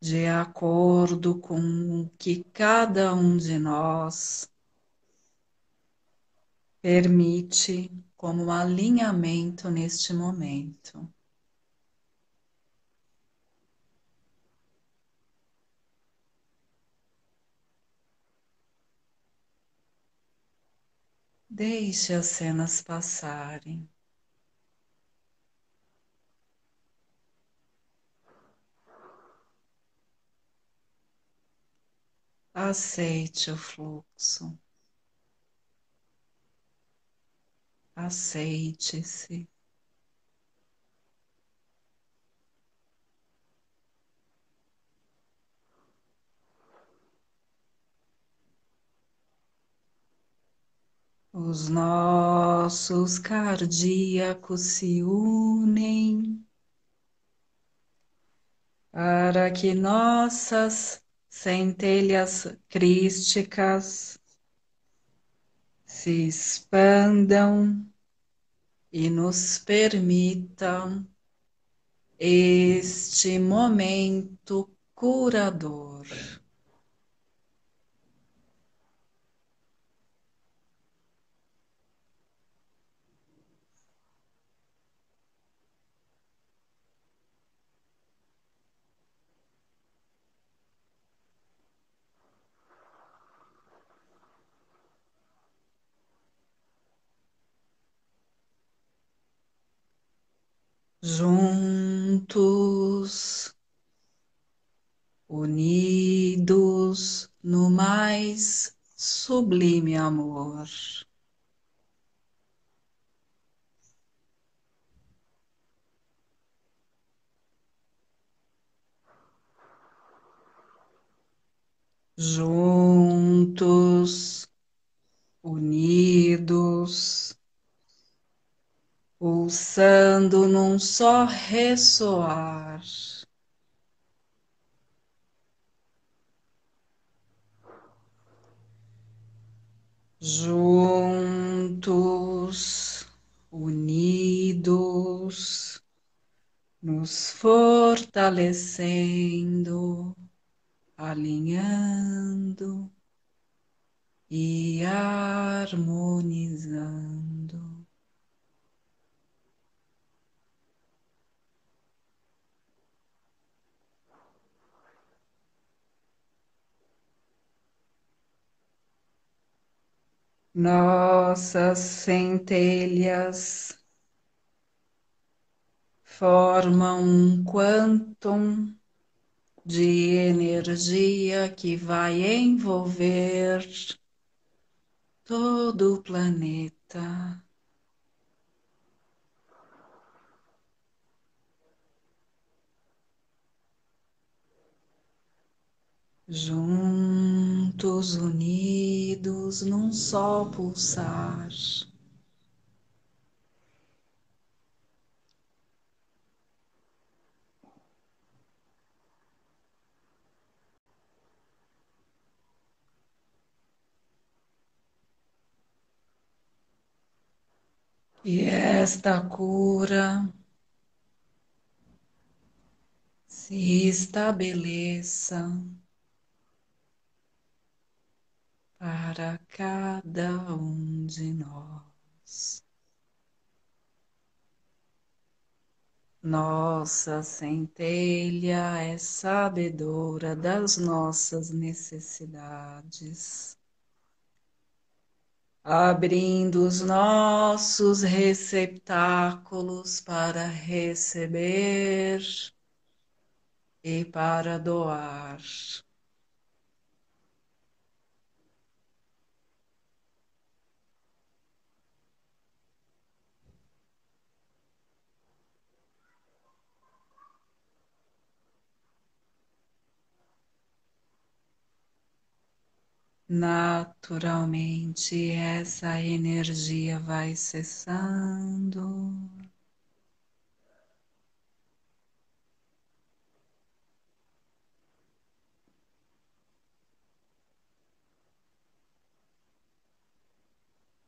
de acordo com o que cada um de nós permite como um alinhamento neste momento. Deixe as cenas passarem. Aceite o fluxo. Aceite-se. Os nossos cardíacos se unem para que nossas centelhas crísticas se expandam e nos permitam este momento curador. Juntos, unidos no mais sublime amor. Juntos, unidos, pulsando num só ressoar. Juntos, unidos, no nos fortalecendo, alinhando e harmonizando. Nossas centelhas formam um quantum de energia que vai envolver todo o planeta. Juntos, unidos num só pulsar. E esta cura se estabeleça para cada um de nós. Nossa centelha é sabedora das nossas necessidades, abrindo os nossos receptáculos para receber e para doar. Naturalmente, essa energia vai cessando.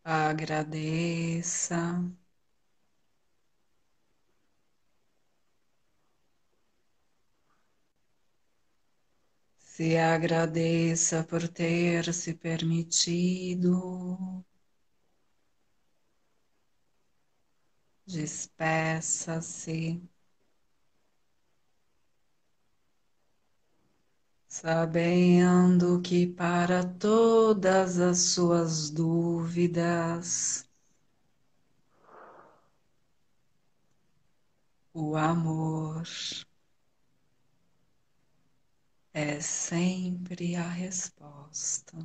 Agradeça. Se agradeça por ter se permitido. Despeça-se, sabendo que para todas as suas dúvidas, o amor é sempre a resposta.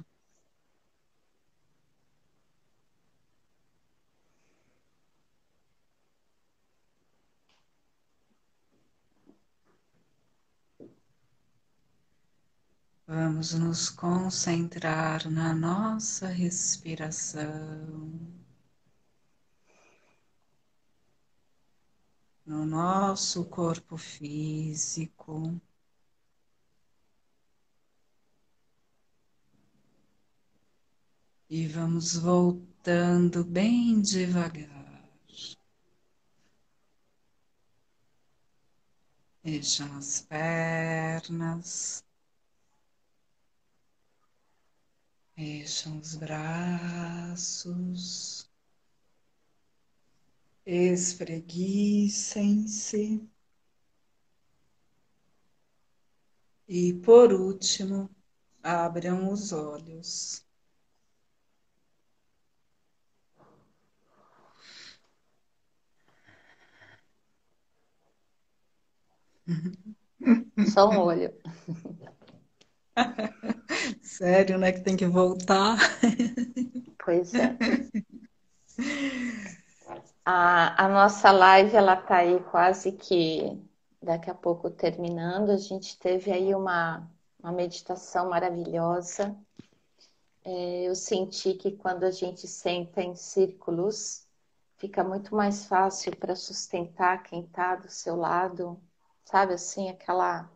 Vamos nos concentrar na nossa respiração, no nosso corpo físico. E vamos voltando bem devagar. Mexam as pernas, mexam os braços, espreguicem-se. E por último, abram os olhos. Só um olho. Sério, né, que tem que voltar? Pois é. A nossa live, ela tá aí quase que daqui a pouco terminando. A gente teve aí uma meditação maravilhosa. Eu senti que quando a gente senta em círculos, fica muito mais fácil para sustentar quem está do seu lado, sabe assim, aquela,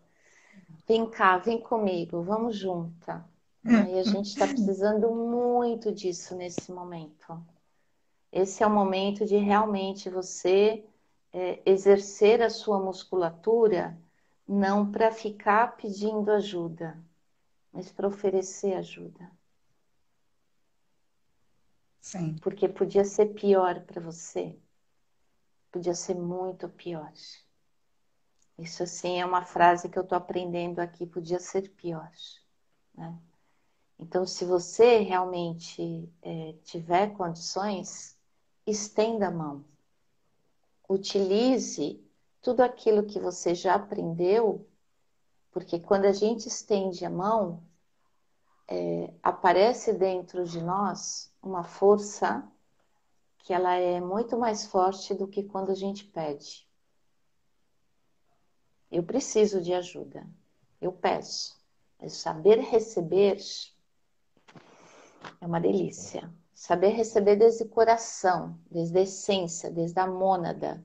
vem cá, vem comigo, vamos junta. E a gente está precisando muito disso nesse momento. Esse é o momento de realmente você exercer a sua musculatura não para ficar pedindo ajuda, mas para oferecer ajuda. Sim. Porque podia ser pior para você. Podia ser muito pior. Isso, assim, é uma frase que eu estou aprendendo aqui. Podia ser pior, né? Então, se você realmente tiver condições, estenda a mão. Utilize tudo aquilo que você já aprendeu, porque quando a gente estende a mão, aparece dentro de nós uma força que ela é muito mais forte do que quando a gente pede. Eu preciso de ajuda, eu peço. Mas saber receber é uma delícia. Saber receber desde o coração, desde a essência, desde a mônada,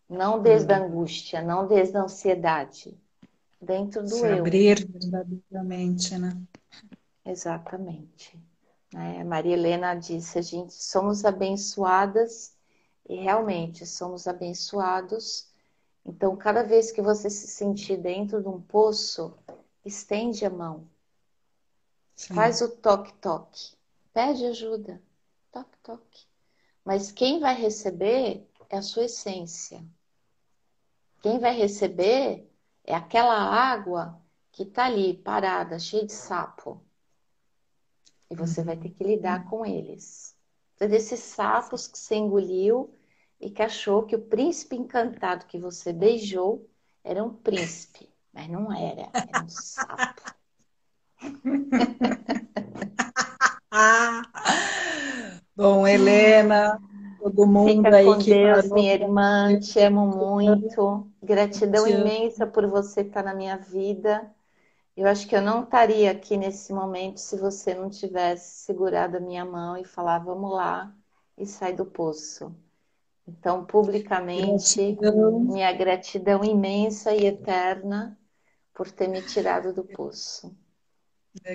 não desde a angústia, não desde a ansiedade, dentro do Se eu. abrir verdadeiramente, né? Exatamente. A Maria Helena disse, a gente somos abençoadas e realmente somos abençoados. Então, cada vez que você se sentir dentro de um poço, estende a mão, Sim. faz o toque-toque, pede ajuda, toque-toque. Mas quem vai receber é a sua essência. Quem vai receber é aquela água que está ali, parada, cheia de sapo. E você vai ter que lidar com eles. Então, desses sapos que você engoliu e que achou que o príncipe encantado que você beijou era um príncipe. Mas não era, era um sapo. Ah! Bom, Helena, todo mundo Fica aí com que Deus, parou minha para irmã. Te amo muito. Gratidão te amo. imensa por você estar na minha vida. Eu acho que eu não estaria aqui nesse momento se você não tivesse segurado a minha mão e falar, vamos lá, e sai do poço. Então, publicamente, Gratidão, minha gratidão imensa e eterna por ter me tirado do poço.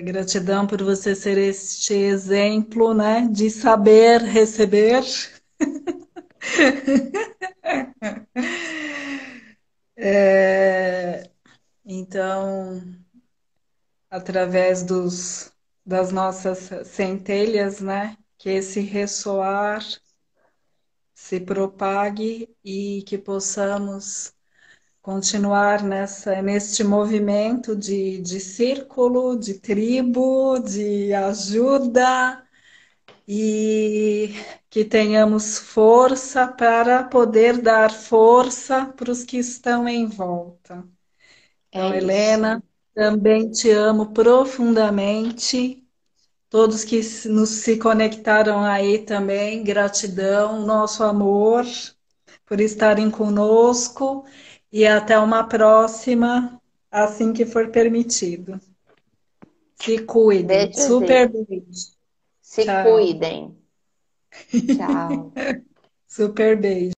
gratidão por você ser este exemplo, né, de saber receber. É, então, através das nossas centelhas, né, que esse ressoar se propague e que possamos continuar neste movimento de círculo, de tribo, de ajuda e que tenhamos força para poder dar força para os que estão em volta. É Então, isso. Helena, também te amo profundamente. Todos que nos se conectaram aí também, gratidão, nosso amor por estarem conosco e até uma próxima, assim que for permitido. Se cuidem. Beijos Super e beijo. se Tchau. cuidem. Tchau. Super beijo.